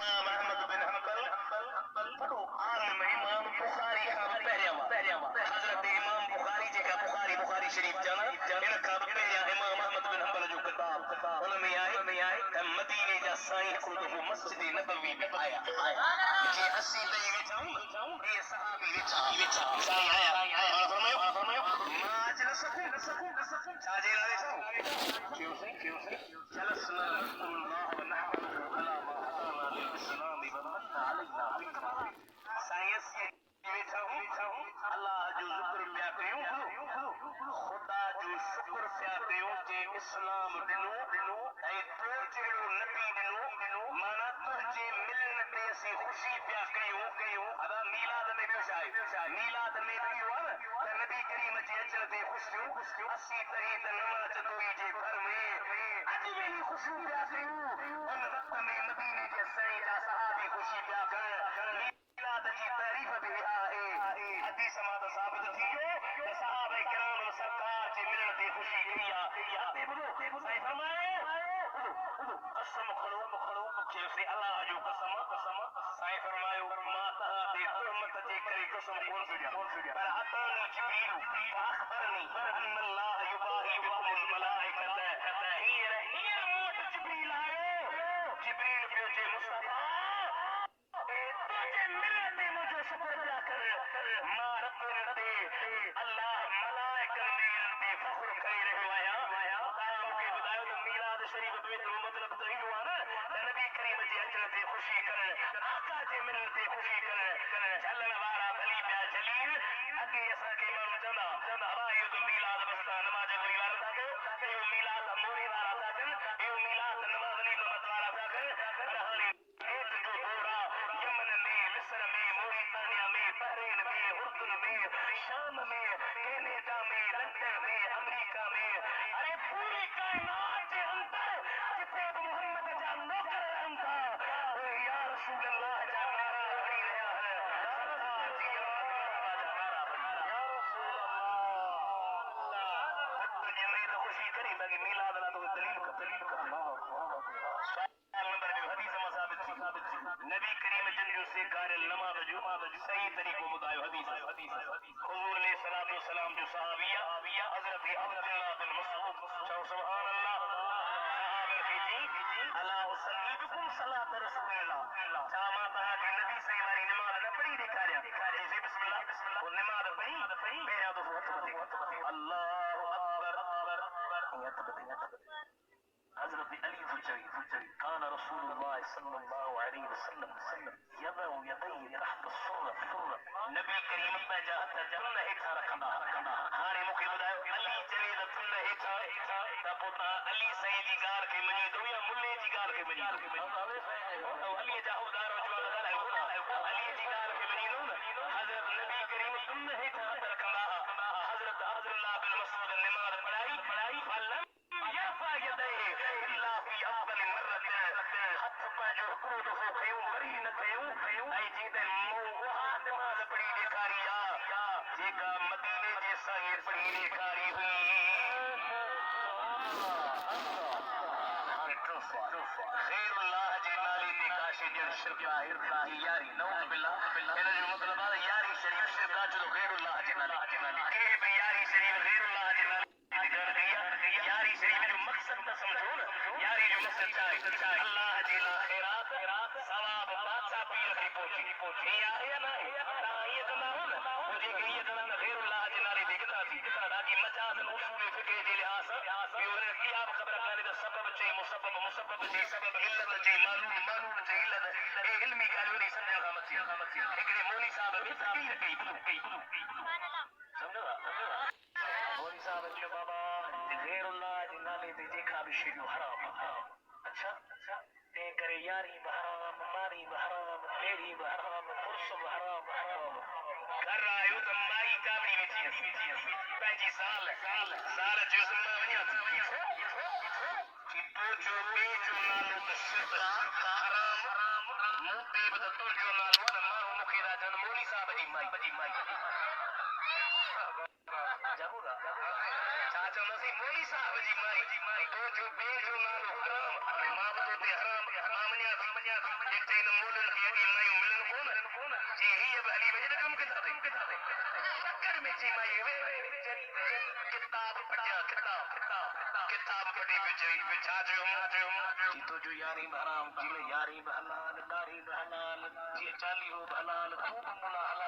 امام احمد بن حنبل پڑھو عالم امام بخاری خان پہریا حضرت امام بخاری جکا بخاری شریف جانا ان کا پہریا امام احمد بن حنبل جو کتاب ان میں آئے مدینے جا سائیں کو تو مسجد نبوی میں آیا کہ اسی تئی وچاؤں یہ صحابی وچا سائیں آیا اور فرمایا ما اجلسکم چاجے لارے سو کیوں سے جلسنا اللہ ونحمده على ما هدانا للاسلام ومن علينا بالكرم سائنس وچاؤں اللہ جو ذکر پیا کیوں خدا جو شکر پیا کیوں کہ اسلام ڈنو اے تو جڑو نبی ڈنو مانا تجھے ملن تے اسی خوشی پیا کیوں ادا میلاد میں بھی شاید میلاد میں بھی ہوا تے نبی کریم جی اچل تے خوشیوں اسی طرح تے نماز چتوئی جے گھر میں اج بھی خوشی پیا کیوں ان وقت میں مدینے جے سائیں جا صحابی خوشی پیا کر میلاد جی تعریف بھی ہے حدیث ما تو ثابت تھیو صحابہ کرام سرکار جے ملن تے خوشی کیا تے بدو سائیں فرمائے قسم کھڑو کہ اللہ جو قسم سائیں فرمایو ما تہا تے تہمت جے کرے قسم کون سجا پر اتانی جبریل فاخبرنی ان اللہ یباہی بکم الملائکۃ ہیر موت جبریل آئے جبریل پوچھے مصطفیٰ اے تجھے ملنے مجھے شکر ادا کر ما رکن تے اللہ ملائکہ میں تے فخر کرے رہو آیا تاں کے بتاؤ تو میلاد شریف میں تو مطلب تو ہی ہوا نا نبی کریم جی اچن تے خوشی کر آقا جے ملن تے خوشی کر چلن وارا بھلی پیا چلین اگے اسا کے مان چندا ابا یہ تو میلاد بستا نماز کوئی وارا تھا کہ یہ میلاد موری وارا تھا کہ یہ میلاد نماز نہیں نماز وارا تھا کہ رہانی ایک جو دورا یمن میں مصر میں موریتانیہ میں بحرین میں اردن میں شام میں کینیڈا میں لندن میں امریکہ میں ارے پوری کائنات کے اندر جتے محمد جان نوکر انتا یا رسول اللہ جان نعرہ پڑھی رہا ہے سرکار جی یا رسول اللہ تجھے میں تو خوشی کری باقی میلاد نہ تو دلیل کا سوال نمبر جو حدیث مصابت تھی نبی کریم جن جو سے کار نماز جو صحیح طریقوں مدائیو حدیث حضور علیہ الصلوۃ والسلام جو صحابیہ حضرت عبداللہ بن مسعود چاہو سبحان اللہ صحابہ کی الا اصلی بكم صلاۃ رسول اللہ چاہما تھا کہ نبی سے ہماری نماز نہ پڑھی دکھایا جیسے بسم اللہ وہ نماز پڑھی میرا تو اللہ اکبر حضرت علی فجری كان رسول الله صلى الله عليه وسلم يضع يديه تحت السرة نبی کریم پہ جاتا تن ہیٹھا رکھنا ہانے مکھی بدایو علی چلے دا تن ہیٹھا تا پوتا علی سائیں جی گال کے منی دو یا ملے جی گال کے منی دو علی جاہو دارو جو گال ہے علی جی گال کے منی دو حضرت نبی کریم تن ہیٹھا رکھنا حضرت عبداللہ بن مسعود نماز پڑھائی فلم يرفع يديه الا في اول مرة حتى جو رکوع تو کیوں بری نہ کیوں ائی جی تے وہ نماز پڑھی دکھاریا جے کا مدینے جیسا یہ پڑھی دکھاری ہوئی غیر اللہ جے نالی تے کاشے جن شرک یاری نعوذ باللہ ان جو مطلب ہے یاری شریف شرک جو غیر اللہ جے نالی کہ بھی یاری شریف غیر اللہ جے نالی یاری شریف جو مقصد نہ سمجھو نا یاری جو مقصد چاہے اللہ جی لا خیرات ثواب بادشاہ پیر کی پہنچی یہ ہے نا یہ کنا ہو نا مجھے کہ یہ کنا غیر اللہ جی نالی دیکھتا تھی باقی مجاز اصول فقہ جی لحاظ یہ انہیں کیا خبر کرنے دا سبب چاہیے مسبب چاہیے سبب علت چاہیے معلوم چاہیے علت اے علمی گالو نہیں سمجھا غامت ایک مولی صاحب بھی فقیر کئی سمجھا مولی صاحب کے بابا غیر اللہ جنالی دے دیکھا بھی شیریو حرام اچھا تے کرے یاری بحرام ماری بحرام تیری بحرام قرص بحرام کر رہا ہے تو مائی کابڑی میں چیز پہنچی سال جسم میں ونیا تو جو بیچو نالو تشتا حرام موتے بدتو جو نالو مارو مخیرہ جن مولی صاحب جی مائی جاگو گا چاچا نسی مولی صاحب جی مائی تو جو بیچو نالو حرام ماں بدو تے حرام آمنیا جتے علم ولن هي ما يملن كون جي هي بهلي وجدكم كتابي شکر میں جی مائی کتاب پڑھیا کتاب پڑھی بچا جو جی تو جو یاری بحرام جی میں یاری بحلال داری بحلال جی چالی ہو بحلال خوب ملا